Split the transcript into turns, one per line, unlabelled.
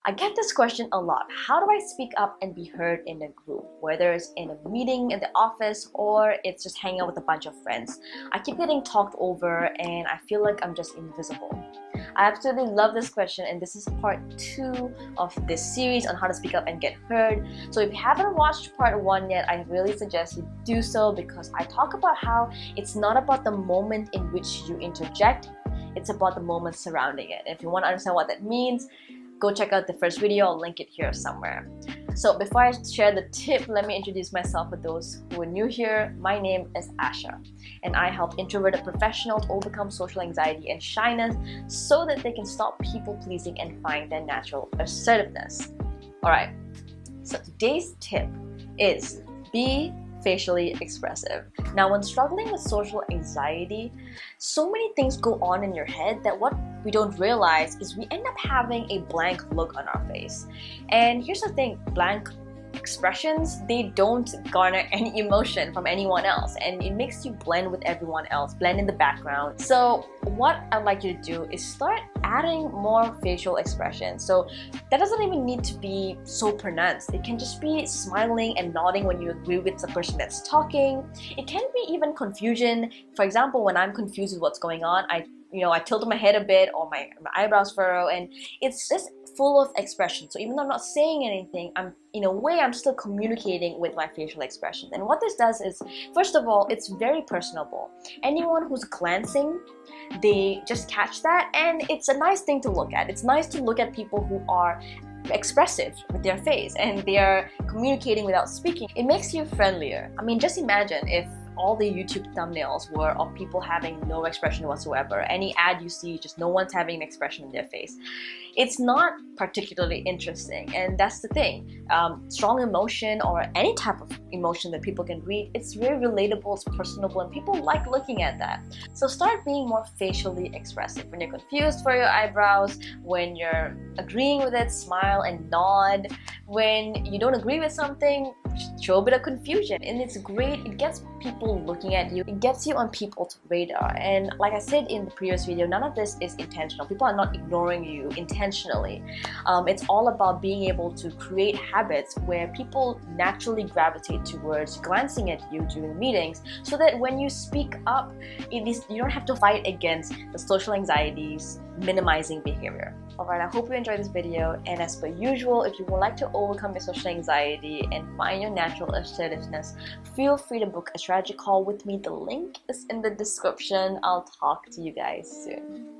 I get this question a lot. How do I speak up and be heard in a group? Whether it's in a meeting in the office or it's just hanging out with a bunch of friends. I keep getting talked over and I feel like I'm just invisible. I absolutely love this question, and this is part 2 of this series on how to speak up and get heard. So if you haven't watched part 1 yet, I really suggest you do so, because I talk about how it's not about the moment in which you interject, it's about the moment surrounding it. If you want to understand what that means, go check out the first video. I'll link it here somewhere. So before I share the tip, let me introduce myself for those who are new here. My name is Asha, and I help introverted professionals overcome social anxiety and shyness so that they can stop people-pleasing and find their natural assertiveness. Alright, so today's tip is be facially expressive. Now, when struggling with social anxiety, so many things go on in your head that what we don't realize is we end up having a blank look on our face. And here's the thing, blank expressions, they don't garner any emotion from anyone else, and it makes you blend with everyone else, blend in the background. So what I'd like you to do is start adding more facial expressions. So that doesn't even need to be so pronounced. It can just be smiling and nodding when you agree with the person that's talking. It can be even confusion. For example, when I'm confused with what's going on, I tilt my head a bit, or my eyebrows furrow, and it's just full of expression. So even though I'm not saying anything, in a way I'm still communicating with my facial expression. And what this does is, first of all, it's very personable. Anyone who's glancing, they just catch that, and it's a nice thing to look at. It's nice to look at people who are expressive with their face and they are communicating without speaking. It makes you friendlier. I mean, just imagine if all the YouTube thumbnails were of people having no expression whatsoever. Any ad you see, just no one's having an expression in their face. It's not particularly interesting, and that's the thing. Strong emotion, or any type of emotion that people can read, it's very relatable, it's personable, and people like looking at that. So start being more facially expressive. When you're confused for your eyebrows, when you're agreeing with it, smile and nod. When you don't agree with something, show a bit of confusion. And it's great, it gets people looking at you, it gets you on people's radar. And like I said in the previous video, none of this is intentional. People are not ignoring you intentionally. It's all about being able to create habits where people naturally gravitate towards glancing at you during meetings, so that when you speak up, you don't have to fight against the social anxieties, minimizing behavior. Alright, I hope you enjoyed this video, and as per usual, if you would like to overcome your social anxiety and find your natural assertiveness, feel free to book a strategy call with me. The link is in the description. I'll talk to you guys soon.